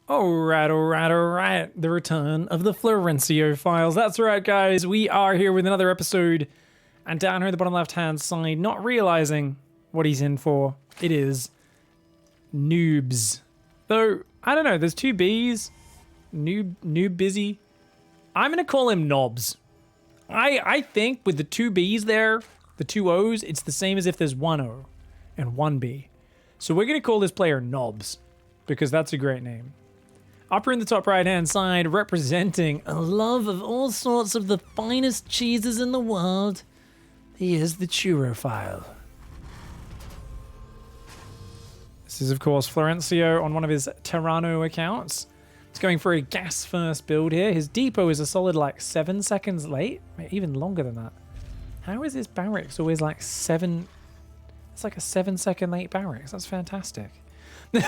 Alright. The return of the Florencio files. That's right, guys. We are here with another episode. And down here at the bottom left-hand side, not realizing what he's in for, it is noobs. Though, I don't know, there's two B's. Noob busy. I'm going to call him knobs. I think with the two B's there, the two O's, it's the same as if there's one O and one B. So we're going to call this player knobs because that's a great name. Upper in the top right-hand side, representing a love of all sorts of the finest cheeses in the world, he is the Churrophile. This is, of course, Florencio on one of his Terrano accounts. He's going for a gas-first build here. His depot is a solid, 7 seconds late. Even longer than that. How is his barracks always, 7... It's like a 7-second late barracks. That's fantastic. It's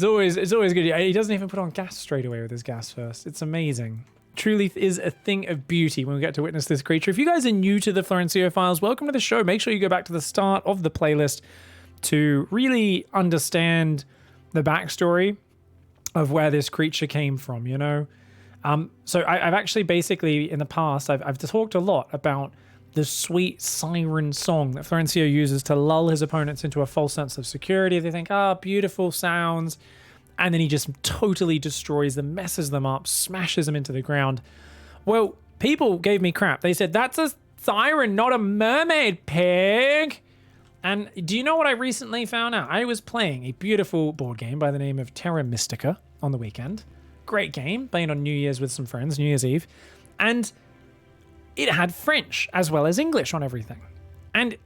always good. He doesn't even put on gas straight away with his gas first. It's amazing. Truly is a thing of beauty when we get to witness this creature. If you guys are new to the Florencio files, welcome to the show. Make sure you go back to the start of the playlist to really understand the backstory of where this creature came from, you know? So I've actually basically, in the past, I've talked a lot about the sweet siren song that Florencio uses to lull his opponents into a false sense of security. They think, beautiful sounds. And then he just totally destroys them, messes them up, smashes them into the ground. Well, people gave me crap. They said, that's a siren, not a mermaid, pig. And do you know what I recently found out? I was playing a beautiful board game by the name of Terra Mystica on the weekend. Great game, playing on New Year's with some friends, New Year's Eve. And it had French as well as English on everything. And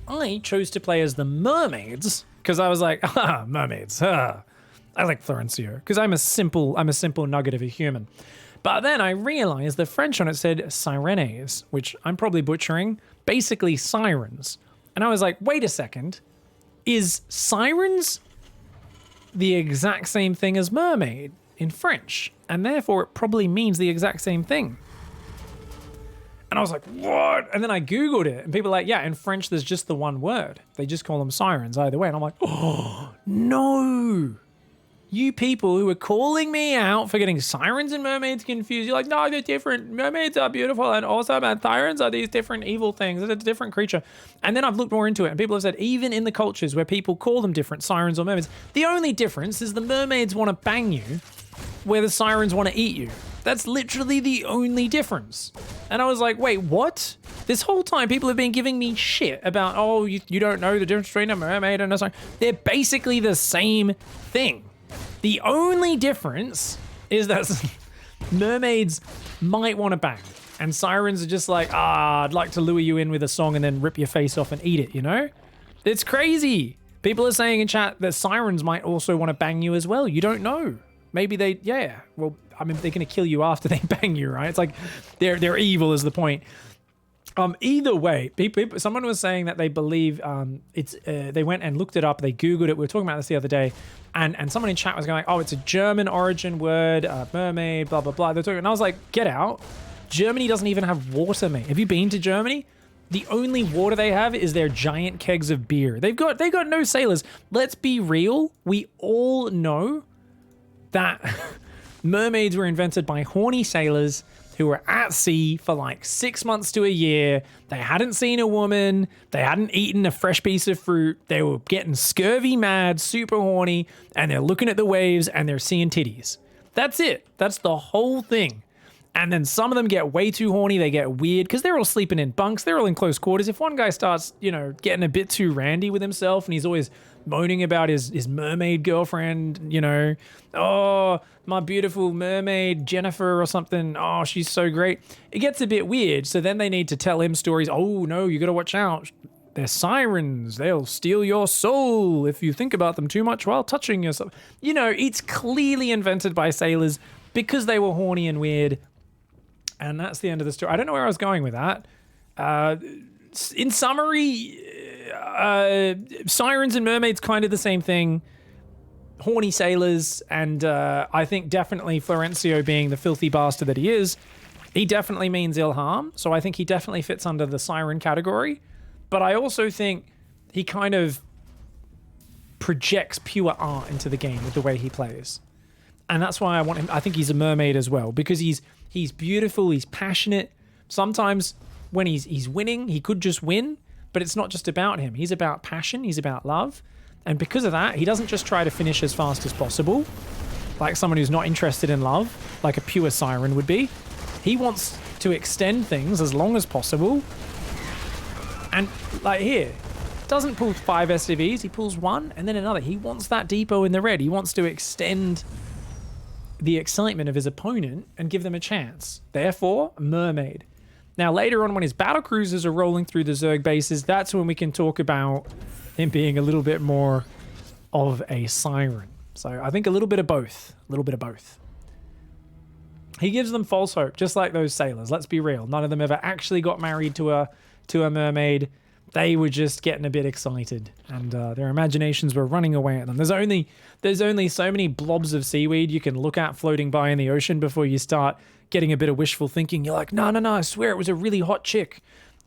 I chose to play as the mermaids because I was like, mermaids. I like Florencio because I'm a simple nugget of a human. But then I realized the French on it said sirenes, which I'm probably butchering, basically sirens. And I was like, wait a second, is sirens the exact same thing as mermaid in French? And therefore it probably means the exact same thing. And I was like, what? And then I Googled it, and people are like, yeah, in French, there's just the one word. They just call them sirens either way. And I'm like, oh, no. You people who are calling me out for getting sirens and mermaids confused, you're like, no, they're different. Mermaids are beautiful, and also sirens are these different evil things. It's a different creature. And then I've looked more into it, and people have said, even in the cultures where people call them different, sirens or mermaids, the only difference is the mermaids want to bang you, where the sirens want to eat you. That's literally the only difference. And I was like, wait, what? This whole time, people have been giving me shit about, oh, you don't know the difference between a mermaid and a siren. They're basically the same thing. The only difference is that mermaids might want to bang. And sirens are just like, I'd like to lure you in with a song and then rip your face off and eat it, you know? It's crazy. People are saying in chat that sirens might also want to bang you as well. You don't know. Maybe they, yeah. Well, I mean, they're going to kill you after they bang you, right? It's like they're evil is the point. Either way, someone was saying that they believe they went and looked it up. They Googled it. We were talking about this the other day. And someone in chat was going, oh, it's a German origin word, mermaid, blah, blah, blah. They're talking, and I was like, get out. Germany doesn't even have water, mate. Have you been to Germany? The only water they have is their giant kegs of beer. They got no sailors. Let's be real. We all know that mermaids were invented by horny sailors who were at sea for 6 months to a year. They hadn't seen a woman. They hadn't eaten a fresh piece of fruit. They were getting scurvy mad, super horny, and they're looking at the waves and they're seeing titties. That's it. That's the whole thing. And then some of them get way too horny. They get weird because they're all sleeping in bunks. They're all in close quarters. If one guy starts, getting a bit too randy with himself and he's always moaning about his mermaid girlfriend, oh, my beautiful mermaid Jennifer or something. Oh, she's so great. It gets a bit weird. So then they need to tell him stories. Oh, no, you got to watch out. They're sirens. They'll steal your soul if you think about them too much while touching yourself. It's clearly invented by sailors because they were horny and weird. And that's the end of the story. I don't know where I was going with that. In summary, sirens and mermaids kind of the same thing. Horny sailors, and I think definitely Florencio, being the filthy bastard that he is, he definitely means ill harm. So I think he definitely fits under the siren category. But I also think he kind of projects pure art into the game with the way he plays. And that's why I want him. I think he's a mermaid as well, because he's beautiful, he's passionate. Sometimes when he's winning, he could just win, but it's not just about him. He's about passion, he's about love. And because of that, he doesn't just try to finish as fast as possible, like someone who's not interested in love, like a pure siren would be. He wants to extend things as long as possible. And like here, doesn't pull 5 SCVs, he pulls 1 and then another. He wants that depot in the red. He wants to extend the excitement of his opponent and give them a chance. Therefore, mermaid. Now later on when his battle cruisers are rolling through the Zerg bases, that's when we can talk about him being a little bit more of a siren. So I think a little bit of both. A little bit of both. He gives them false hope, just like those sailors. Let's be real. None of them ever actually got married to a mermaid. They were just getting a bit excited, and their imaginations were running away at them. There's only so many blobs of seaweed you can look at floating by in the ocean before you start getting a bit of wishful thinking. You're like, no, I swear it was a really hot chick.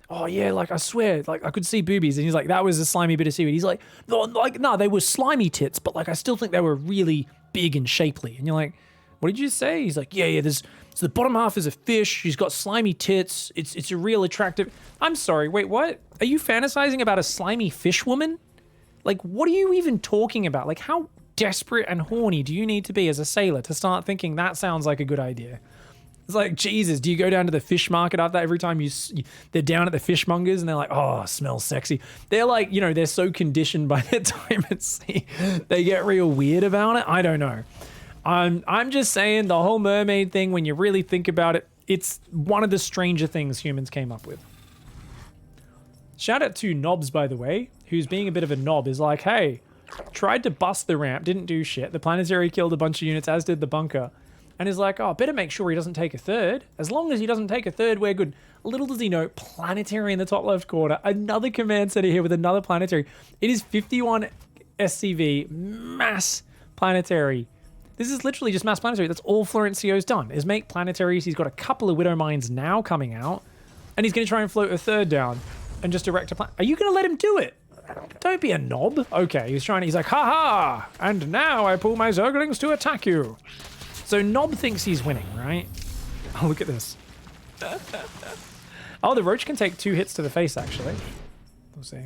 Oh yeah, like I swear, like I could see boobies. And he's like, that was a slimy bit of seaweed. He's like, no, they were slimy tits, but like I still think they were really big and shapely. And you're like, what did you say? He's like, yeah, so the bottom half is a fish. She's got slimy tits. It's a real attractive. I'm sorry, wait, what? Are you fantasizing about a slimy fish woman? Like, what are you even talking about? Like, how desperate and horny do you need to be as a sailor to start thinking that sounds like a good idea? It's like, Jesus, do you go down to the fish market after that every time they're down at the fishmongers and they're like, oh, smells sexy. They're like, they're so conditioned by their time at sea. They get real weird about it. I don't know. I'm just saying the whole mermaid thing, when you really think about it, it's one of the stranger things humans came up with. Shout out to Knobs, by the way, who's being a bit of a knob, is like, hey, tried to bust the ramp, didn't do shit. The planetary killed a bunch of units, as did the bunker. And is like, oh, better make sure he doesn't take a third. As long as he doesn't take a third, we're good. Little does he know, planetary in the top left corner. Another command center here with another planetary. It is 51 SCV, mass planetary. This is literally just mass planetary. That's all Florencio's done, is make planetaries. He's got a couple of Widow Mines now coming out. And he's going to try and float a third down and just erect a planet. Are you going to let him do it? Don't be a knob. Okay, he's like, ha-ha! And now I pull my Zerglings to attack you. So Knob thinks he's winning, right? Oh, look at this. Oh, the Roach can take 2 hits to the face, actually. We'll see.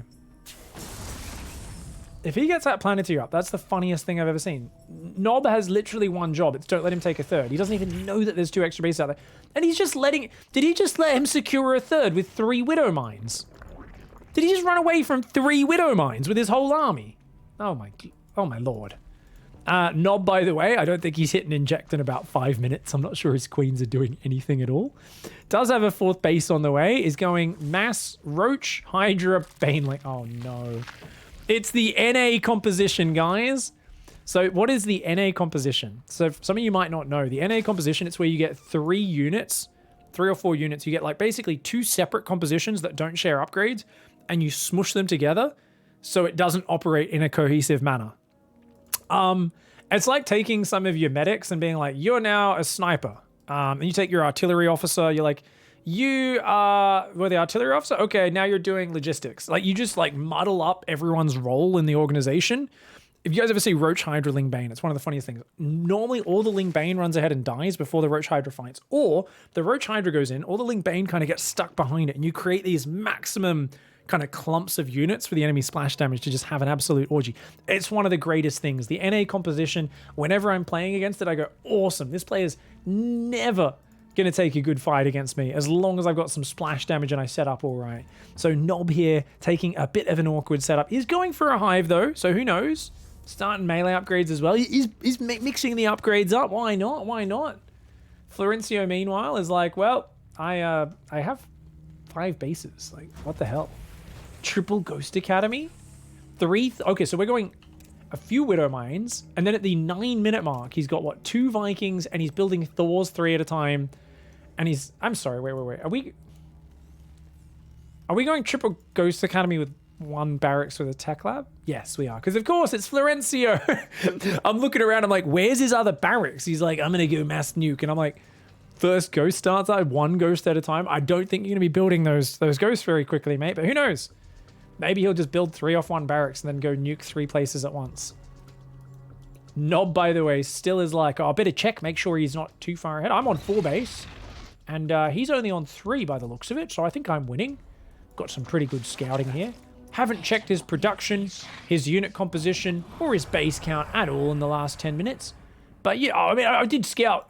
If he gets that planetary up, that's the funniest thing I've ever seen. Knob has literally one job. It's don't let him take a third. He doesn't even know that there's 2 extra bases out there. And he's just letting... Did he just let him secure a third with 3 Widow Mines? Did he just run away from 3 Widow Mines with his whole army? Oh my lord. Knob, by the way, I don't think he's hit an inject in about 5 minutes. I'm not sure his queens are doing anything at all. Does have a 4th base on the way. Is going mass Roach, Hydra, Baneling. Oh no. It's the NA composition, guys. So what is the NA composition? So some of you might not know. The NA composition, it's where you get 3 units, 3 or 4 units. You get like basically 2 separate compositions that don't share upgrades, and you smush them together so it doesn't operate in a cohesive manner. It's like taking some of your medics and being like, you're now a sniper. And you take your artillery officer, you're like, you were the artillery officer? Okay, now you're doing logistics. Like, you just like muddle up everyone's role in the organization. If you guys ever see Roach Hydra Ling Bane, it's one of the funniest things. Normally, all the Ling Bane runs ahead and dies before the Roach Hydra fights. Or the Roach Hydra goes in, all the Ling Bane kind of gets stuck behind it, and you create these maximum kind of clumps of units for the enemy splash damage to just have an absolute orgy. It's one of the greatest things. The NA composition, whenever I'm playing against it, I go, awesome. This player's never going to take a good fight against me as long as I've got some splash damage and I set up all right. So Knob here taking a bit of an awkward setup. He's going for a hive though, so who knows? Starting melee upgrades as well. He's mixing the upgrades up. Why not? Why not? Florencio, meanwhile, is like, well, I have 5 bases. Like, what the hell? Triple Ghost Academy? 3... Okay, so we're going a few Widow Mines, and then at the 9-minute mark, he's got, what, 2 Vikings, and he's building Thors 3 at a time, and he's... I'm sorry, wait. Are we going Triple Ghost Academy with 1 barracks with a tech lab? Yes, we are. Because, of course, it's Florencio. I'm looking around, I'm like, where's his other barracks? He's like, I'm going to go mass nuke, and I'm like... First ghost starts out 1 ghost at a time. I don't think you're going to be building those ghosts very quickly, mate, but who knows? Maybe he'll just build 3 off 1 barracks and then go nuke 3 places at once. Nob, by the way, still is like, oh, I better check, make sure he's not too far ahead. I'm on 4 base, and he's only on 3 by the looks of it, so I think I'm winning. Got some pretty good scouting here. Haven't checked his production, his unit composition, or his base count at all in the last 10 minutes. But yeah, I mean, I did scout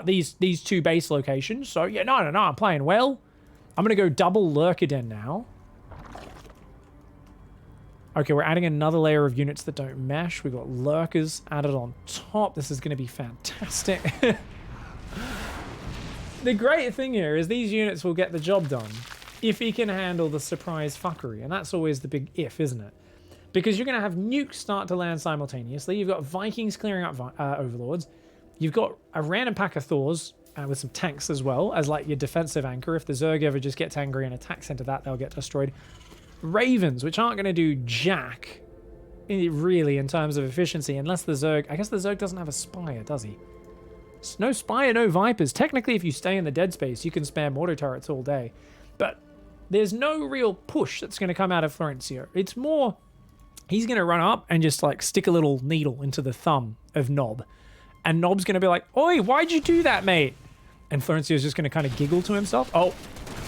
these 2 base locations, so yeah, no, I'm playing well. I'm gonna go double Lurker Den now. Okay, we're adding another layer of units that don't mesh. We've got lurkers added on top. This is going to be fantastic. The great thing here is these units will get the job done if he can handle the surprise fuckery. And that's always the big if, isn't it? Because you're going to have nukes start to land simultaneously. You've got Vikings clearing up overlords. You've got a random pack of Thors with some tanks as well as like your defensive anchor. If the Zerg ever just gets angry and attacks into that, they'll get destroyed. Ravens, which aren't going to do jack, really, in terms of efficiency, unless the Zerg... I guess the Zerg doesn't have a Spire, does he? No Spire, no Vipers. Technically, if you stay in the dead space, you can spam mortar turrets all day. But there's no real push that's going to come out of Florencio. It's more... He's going to run up and just, like, stick a little needle into the thumb of Nob. And Nob's going to be like, oi, why'd you do that, mate? And Florencio's just going to kind of giggle to himself. Oh...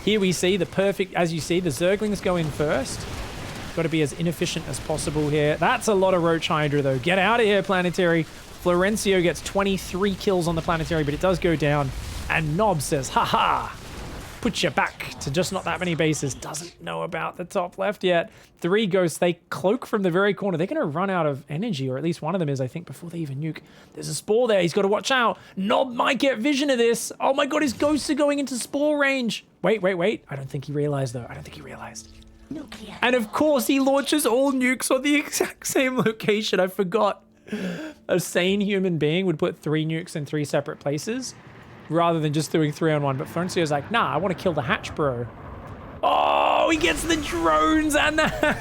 Here we see the perfect, as you see, the Zerglings go in first. Got to be as inefficient as possible here. That's a lot of Roach Hydra, though. Get out of here, Planetary. Florencio gets 23 kills on the Planetary, but it does go down. And Nob says, haha, put you back to just not that many bases. Doesn't know about the top left yet. 3 ghosts, they cloak from the very corner. They're going to run out of energy, or at least one of them is, I think, before they even nuke. There's a Spore there. He's got to watch out. Nob might get vision of this. Oh my god, his ghosts are going into Spore range. Wait. I don't think he realized, though. I don't think he realized. Nuclear. And of course, he launches all nukes on the exact same location. I forgot. A sane human being would put 3 nukes in 3 separate places rather than just doing 3 on 1. But Florencio's like, nah, I want to kill the hatch, bro. Oh, he gets the drones and the hatch.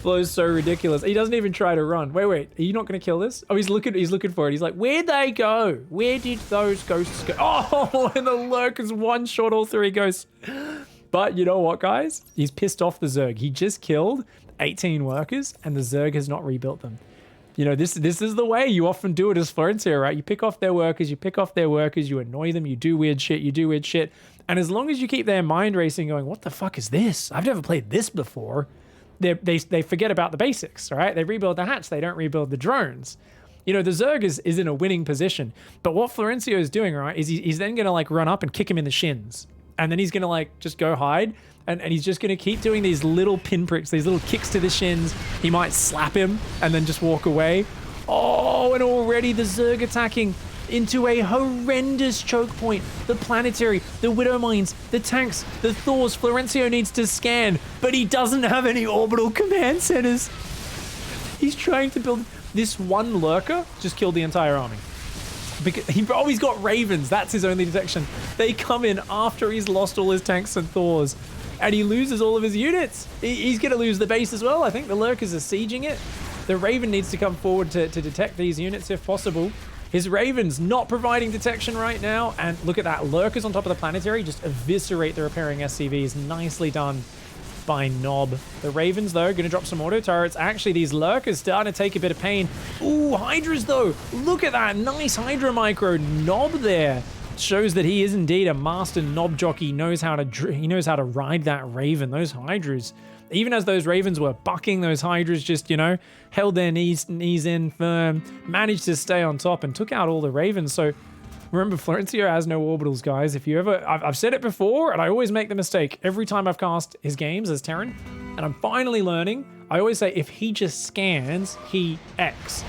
Flow's so ridiculous. He doesn't even try to run. Wait. Are you not going to kill this? Oh, he's looking for it. He's like, where'd they go? Where did those ghosts go? Oh, and the lurkers one-shot all 3 ghosts. But you know what, guys? He's pissed off the Zerg. He just killed 18 workers, and the Zerg has not rebuilt them. You know, this is the way you often do it as Florencio, right? You pick off their workers, you annoy them, you do weird shit. And as long as you keep their mind racing going, what the fuck is this? I've never played this before. They forget about the basics, right? They rebuild the hatch, they don't rebuild the drones. You know, the Zerg is in a winning position. But what Florencio is doing, right, is he's then going to, like, run up and kick him in the shins. And then he's going to, like, just go hide. And he's just going to keep doing these little pinpricks, these little kicks to the shins. He might slap him and then just walk away. Oh, and already the Zerg attacking into a horrendous choke point. The Planetary, the Widow Mines, the tanks, the Thors. Florencio needs to scan, but he doesn't have any orbital command centers. He's trying to build... This one lurker just killed the entire army. Because he's got Ravens. That's his only detection. They come in after he's lost all his tanks and Thors. And he loses all of his units. He's going to lose the base as well. I think the lurkers are sieging it. The Raven needs to come forward to detect these units if possible. His Raven's not providing detection right now. And look at that. Lurkers on top of the Planetary just eviscerate the repairing SCVs. Nicely done by Nob. The Ravens, though, going to drop some auto turrets. Actually, these lurkers starting to take a bit of pain. Ooh, Hydras, though. Look at that. Nice Hydra micro. Nob there shows that he is indeed a master Nob jockey. He knows how to ride that Raven. Those Hydras, even as those Ravens were bucking, those Hydras just, you know, held their knees in firm, managed to stay on top and took out all the Ravens. So remember, Florencio has no orbitals, guys. If you ever... I've said it before, and I always make the mistake every time I've cast his games as Terran, and I'm finally learning. I always say, if he just scans, he X.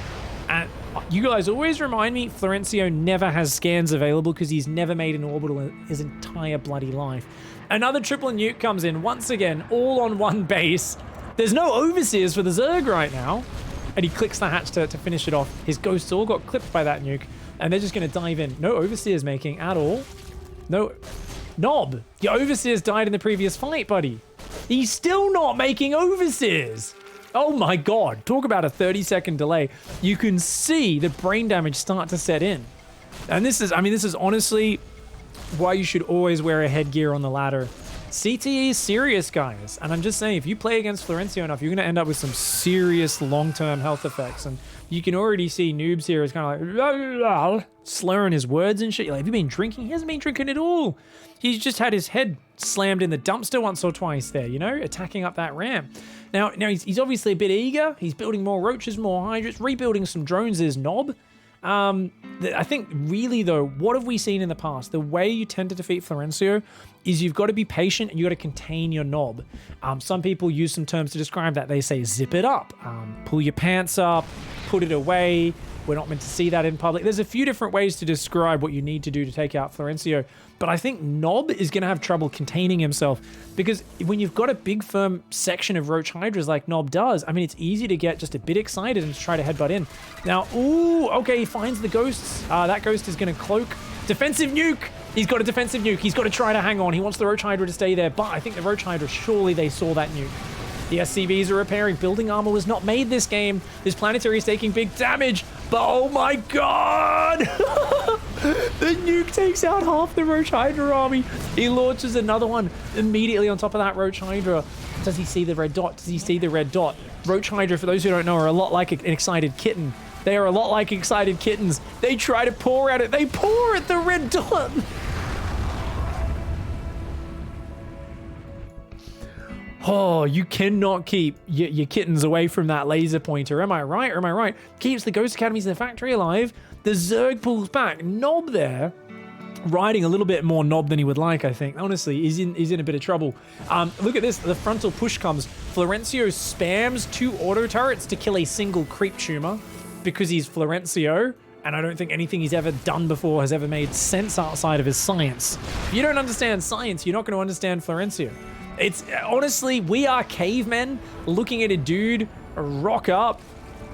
And you guys always remind me, Florencio never has scans available because he's never made an orbital in his entire bloody life. Another triple nuke comes in, once again, all on one base. There's no overseers for the Zerg right now. And he clicks the hatch to finish it off. His ghosts all got clipped by that nuke. And they're just going to dive in. No overseers making at all. No. Nob, your overseers died in the previous fight, buddy. He's still not making overseers. Oh my god. Talk about a 30-second delay. You can see the brain damage start to set in. And this is honestly why you should always wear a headgear on the ladder. CTE is serious, guys. And I'm just saying, if you play against Florencio enough, you're going to end up with some serious long-term health effects. And you can already see Noobs here is kind of like la, la, la, slurring his words and shit. You're like, have you been drinking? He hasn't been drinking at all. He's just had his head slammed in the dumpster once or twice there, you know, attacking up that ramp. Now he's obviously a bit eager. He's building more roaches, more hydras, rebuilding some drones is Nob. I think really though, what have we seen in the past? The way you tend to defeat Florencio is you've got to be patient and you got to contain your Nob. Some people use some terms to describe that. They say zip it up, pull your pants up, put it away. We're not meant to see that in public. There's a few different ways to describe what you need to do to take out Florencio, but I think Nob is going to have trouble containing himself because when you've got a big firm section of Roach Hydras like Nob does, I mean, it's easy to get just a bit excited and to try to headbutt in. Now, ooh, okay, he finds the ghosts. That ghost is going to cloak. Defensive nuke! He's got a defensive nuke. He's got to try to hang on. He wants the Roach Hydra to stay there, but I think the Roach Hydra, surely they saw that nuke. The SCVs are repairing. Building armor was not made this game. This planetary is taking big damage, but oh my god! The nuke takes out half the Roach Hydra army. He launches another one immediately on top of that Roach Hydra. Does he see the red dot? Does he see the red dot? Roach Hydra, for those who don't know, are a lot like an excited kitten. They are a lot like excited kittens. They try to paw at it. They paw at the red dot. Oh, you cannot keep your kittens away from that laser pointer. Am I right or am I right? Keeps the Ghost Academies in the factory alive. The Zerg pulls back. Nob there, riding a little bit more Nob than he would like, I think. Honestly, he's in a bit of trouble. Look at this. The frontal push comes. Florencio spams 2 auto turrets to kill a single creep tumor because he's Florencio. And I don't think anything he's ever done before has ever made sense outside of his science. If you don't understand science, you're not going to understand Florencio. It's honestly, we are cavemen looking at a dude rock up,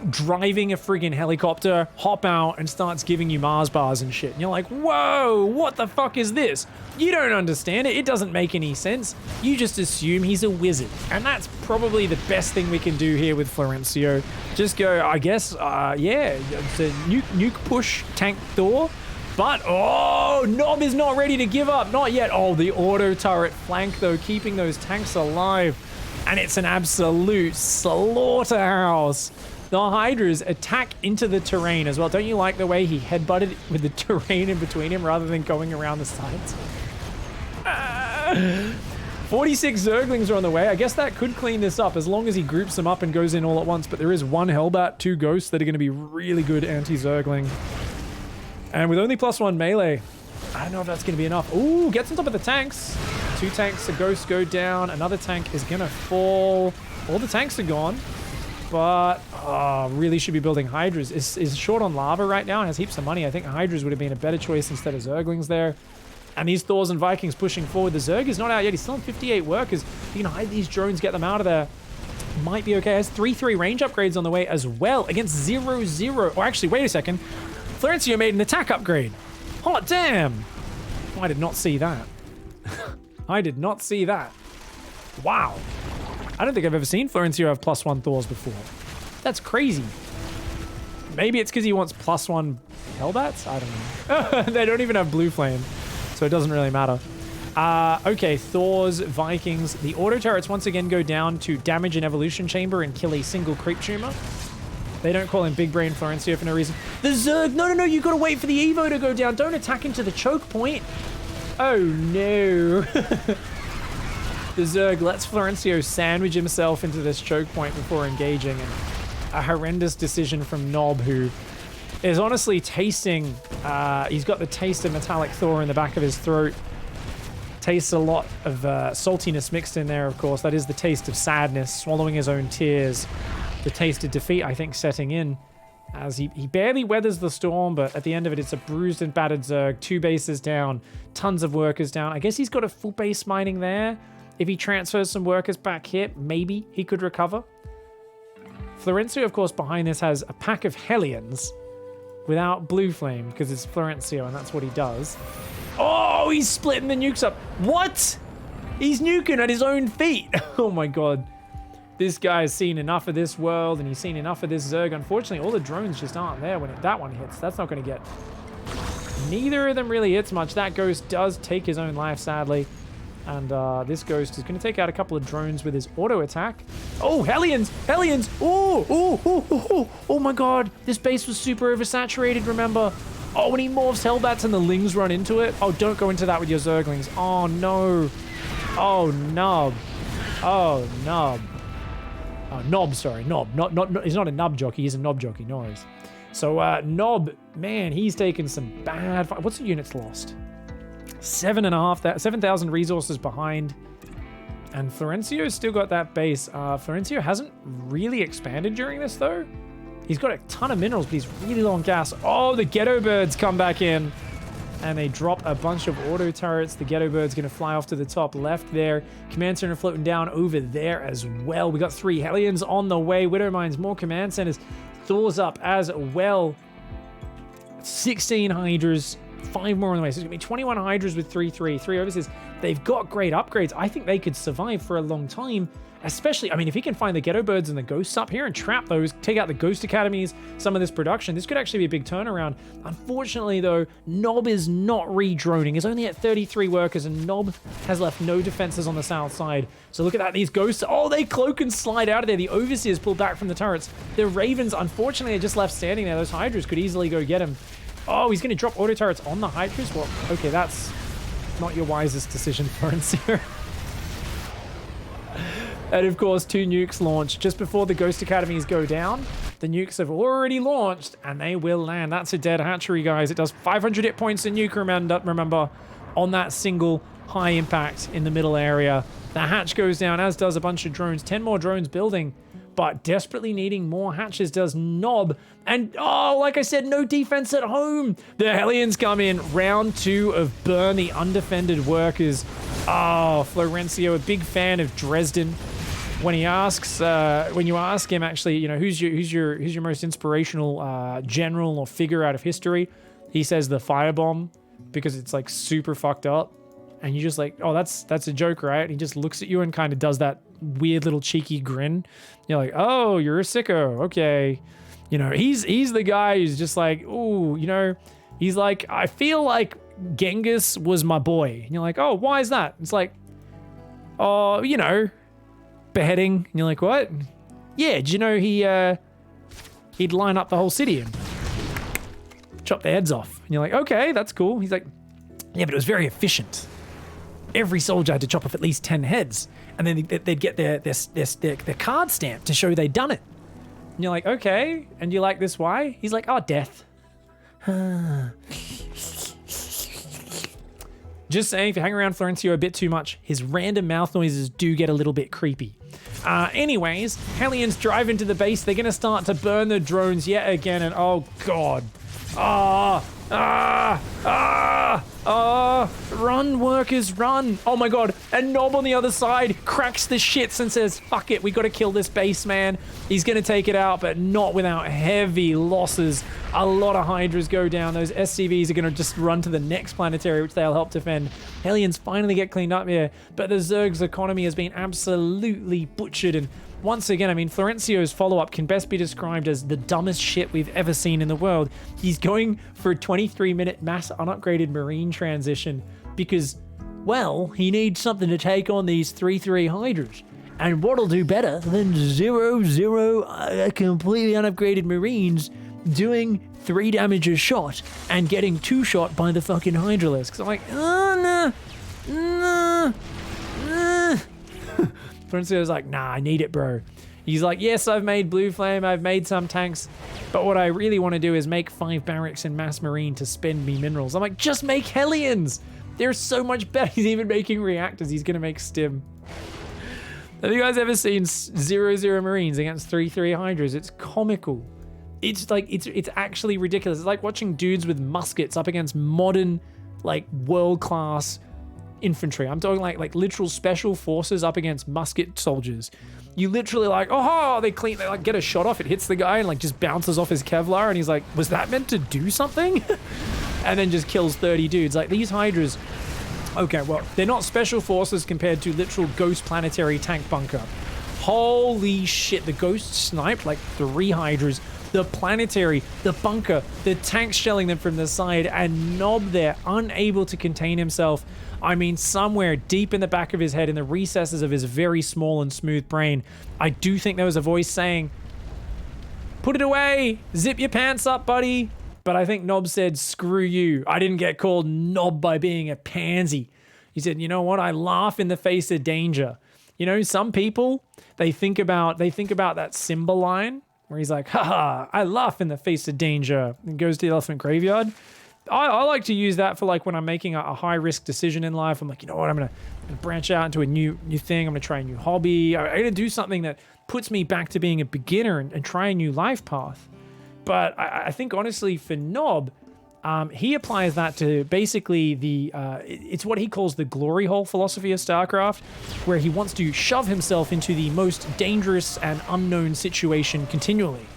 driving a friggin' helicopter, hop out, and starts giving you Mars bars and shit. And you're like, whoa, what the fuck is this? You don't understand it. It doesn't make any sense. You just assume he's a wizard. And that's probably the best thing we can do here with Florencio. Just go, I guess, yeah, it's a nuke push tank Thor. But, oh, Nob is not ready to give up. Not yet. Oh, the auto turret flank, though, keeping those tanks alive. And it's an absolute slaughterhouse. The Hydras attack into the terrain as well. Don't you like the way he headbutted with the terrain in between him rather than going around the sides? 46 Zerglings are on the way. I guess that could clean this up as long as he groups them up and goes in all at once. But there is 1 Hellbat, 2 Ghosts that are going to be really good anti-Zergling. And with only +1 melee, I don't know if that's going to be enough. Ooh, gets on top of the tanks. 2 tanks, a ghost go down. Another tank is going to fall. All the tanks are gone. But, really should be building Hydras. Is short on lava right now and has heaps of money. I think Hydras would have been a better choice instead of Zerglings there. And these Thors and Vikings pushing forward. The Zerg is not out yet. He's still on 58 workers. You can hide these drones, get them out of there. Might be okay. Has 3-3 range upgrades on the way as well against 0-0. Or actually, wait a second. Florencio made an attack upgrade. Hot damn. I did not see that. I did not see that. Wow. I don't think I've ever seen Florencio have +1 Thors before. That's crazy. Maybe it's because he wants +1 Hellbats? I don't know. They don't even have blue flame, so it doesn't really matter. Okay, Thors, Vikings. The auto turrets once again go down to damage an evolution chamber and kill a single creep tumor. They don't call him Big Brain Florencio for no reason. The Zerg! No, you gotta wait for the Evo to go down. Don't attack into the choke point. Oh no. The Zerg lets Florencio sandwich himself into this choke point before engaging. And a horrendous decision from Nob, who is honestly tasting... he's got the taste of Metallic Thor in the back of his throat. Tastes a lot of saltiness mixed in there, of course. That is the taste of sadness, swallowing his own tears. The taste of defeat, I think, setting in as he barely weathers the storm, but at the end of it, it's a bruised and battered Zerg. 2 bases down, tons of workers down. I guess he's got a full base mining there. If he transfers some workers back here, maybe he could recover. Florencio, of course, behind this has a pack of Hellions without blue flame because it's Florencio and that's what he does. Oh, he's splitting the nukes up. What? He's nuking at his own feet. Oh my god. This guy has seen enough of this world and he's seen enough of this Zerg. Unfortunately, all the drones just aren't there when that one hits. That's not going to get... Neither of them really hits much. That ghost does take his own life, sadly. And this Ghost is going to take out a couple of drones with his auto attack. Oh, Hellions! Hellions! Oh my god. This base was super oversaturated, remember? Oh, when he morphs Hellbats and the Lings run into it. Oh, don't go into that with your Zerglings. Oh, no. Oh, nub. Oh, nub. Nob, sorry. Nob. He's not a nub jockey. He's a knob jockey. No worries. So, Nob, man, he's taken some bad... What's the units lost? 7,000 resources behind. And Florencio's still got that base. Florencio hasn't really expanded during this, though. He's got a ton of minerals, but he's really low on gas. Oh, the Ghetto Birds come back in. And they drop a bunch of auto turrets. The Ghetto Bird's going to fly off to the top left there. Command Center floating down over there as well. We got 3 Hellions on the way. Widow Mines, more Command Centers. Thor's up as well. 16 Hydras. 5 more on the way. So it's going to be 21 Hydras with 3 Overseers. They've got great upgrades. I think they could survive for a long time. Especially, I mean, if he can find the Ghetto Birds and the Ghosts up here and trap those, take out the Ghost Academies, some of this production, this could actually be a big turnaround. Unfortunately, though, Nob is not re-droning. He's only at 33 workers, and Nob has left no defenses on the south side. So look at that. These Ghosts, oh, they cloak and slide out of there. The Overseers pulled back from the turrets. The Ravens, unfortunately, are just left standing there. Those Hydras could easily go get him. Oh, he's going to drop auto turrets on the Hydras? Well, okay, that's not your wisest decision, Florencio. And of course, 2 nukes launch just before the Ghost Academies go down. The nukes have already launched, and they will land. That's a dead hatchery, guys. It does 500 hit points in nuke, remember, on that single high impact in the middle area. The hatch goes down, as does a bunch of drones. 10 more drones building, but desperately needing more hatches does Nob. And, oh, like I said, no defense at home. The Hellions come in. Round 2 of Burn the Undefended Workers. Oh, Florencio, a big fan of Dresden. When he asks, when you ask him, actually, you know, who's your most inspirational general or figure out of history, he says the firebomb, because it's like super fucked up, and you just like, oh, that's a joke, right? And he just looks at you and kind of does that weird little cheeky grin. You're like, oh, you're a sicko, okay. You know, he's the guy who's just like, ooh, you know, he's like, I feel like Genghis was my boy. And you're like, oh, why is that? It's like, oh, you know, beheading. And you're like, what? Yeah, did you know he'd line up the whole city and chop their heads off? And you're like, okay, that's cool. He's like, yeah, but it was very efficient. Every soldier had to chop off at least 10 heads, and then they'd get their card stamp to show they'd done it. And you're like, okay, and you like this why? He's like, oh, death. Just saying, if you hang around Florencio a bit too much, his random mouth noises do get a little bit creepy. Anyways, Hellions drive into the base. They're going to start to burn the drones yet again, and oh god. Run, workers, run. Oh my god. And Nob on the other side cracks the shits and says, fuck it, we gotta kill this base, man. He's gonna take it out, but not without heavy losses. A lot of Hydras go down. Those SCVs are gonna just run to the next planetary, which they'll help defend. Hellions finally get cleaned up here, but the Zerg's economy has been absolutely butchered. And once again, I mean, Florencio's follow-up can best be described as the dumbest shit we've ever seen in the world. He's going for a 23-minute mass unupgraded Marine transition because, well, he needs something to take on these 3-3 Hydras. And what'll do better than 0-0 completely unupgraded Marines doing 3 damage a shot and getting 2 shot by the fucking Hydralisks? I'm like, oh, no. Florencio's like, nah, I need it, bro. He's like, yes, I've made Blue Flame, I've made some tanks, but what I really want to do is make 5 barracks in Mass Marine to spend me minerals. I'm like, just make Hellions! They're so much better. He's even making reactors. He's going to make Stim. Have you guys ever seen 0-0 Marines against 3-3 Hydras? It's comical. It's like, it's actually ridiculous. It's like watching dudes with muskets up against modern, like, world-class infantry. I'm talking like literal special forces up against musket soldiers. You literally like, oh, they like get a shot off, it hits the guy and like just bounces off his Kevlar, and he's like, was that meant to do something? And then just kills 30 dudes. Like, these Hydras, okay, well, they're not special forces compared to literal Ghost Planetary tank bunker. Holy shit, the Ghost sniped like 3 Hydras the planetary, the bunker, the tanks shelling them from the side, and Nob there, unable to contain himself. I mean, somewhere deep in the back of his head, in the recesses of his very small and smooth brain, I do think there was a voice saying, "Put it away, zip your pants up, buddy." But I think Nob said, "Screw you. I didn't get called Nob by being a pansy." He said, "You know what? I laugh in the face of danger." You know, some people, they think about that Simba line where he's like, "Haha, I laugh in the face of danger," and goes to the elephant graveyard. I like to use that for like when I'm making a high risk decision in life. I'm like, you know what? I'm gonna branch out into a new thing. I'm gonna try a new hobby. I'm gonna do something that puts me back to being a beginner and try a new life path. But I think honestly for Nob, he applies that to basically it's what he calls the glory hole philosophy of StarCraft, where he wants to shove himself into the most dangerous and unknown situation continually.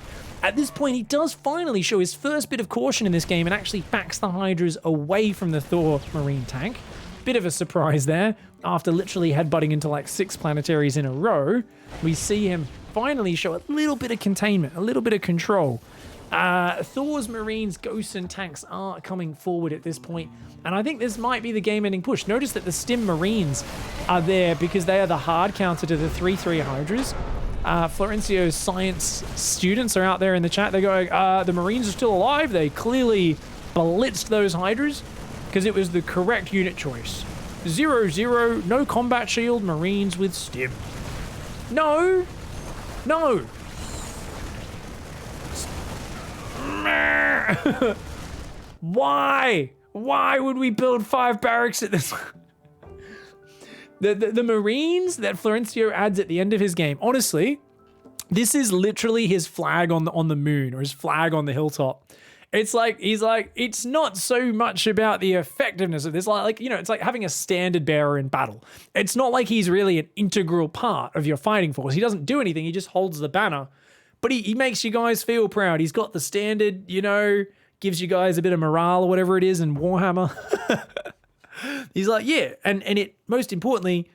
At this point, he does finally show his first bit of caution in this game and actually backs the Hydras away from the Thor Marine tank. Bit of a surprise there. After literally headbutting into like 6 planetaries in a row, we see him finally show a little bit of containment, a little bit of control. Thor's Marines, Ghosts, and Tanks are coming forward at this point, and I think this might be the game-ending push. Notice that the Stim Marines are there because they are the hard counter to the 3-3 Hydras. Florencio's science students are out there in the chat. They're going, the Marines are still alive. They clearly blitzed those Hydras because it was the correct unit choice. 0-0, no combat shield, Marines with Stim. No! No! Why? Why would we build 5 barracks at this? The Marines that Florencio adds at the end of his game, honestly, this is literally his flag on the moon, or his flag on the hilltop. It's like, he's like, it's not so much about the effectiveness of this. Like, you know, it's like having a standard bearer in battle. It's not like he's really an integral part of your fighting force. He doesn't do anything. He just holds the banner. But he makes you guys feel proud. He's got the standard, you know, gives you guys a bit of morale or whatever it is in Warhammer. He's like, yeah. And it, most importantly,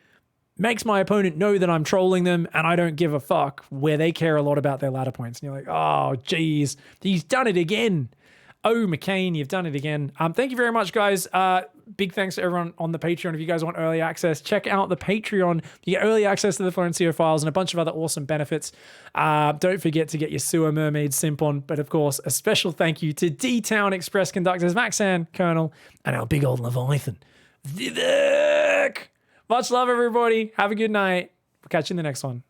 makes my opponent know that I'm trolling them and I don't give a fuck, where they care a lot about their ladder points. And you're like, oh, geez, he's done it again. Oh, McCain, you've done it again. Thank you very much, guys. Big thanks to everyone on the Patreon. If you guys want early access, check out the Patreon. You get early access to the Florencio files and a bunch of other awesome benefits. Don't forget to get your Sewer Mermaid simp on. But of course, a special thank you to D-Town Express conductors, Maxan, Colonel, and our big old Leviathan, Vivek. Much love, everybody. Have a good night. We'll catch you in the next one.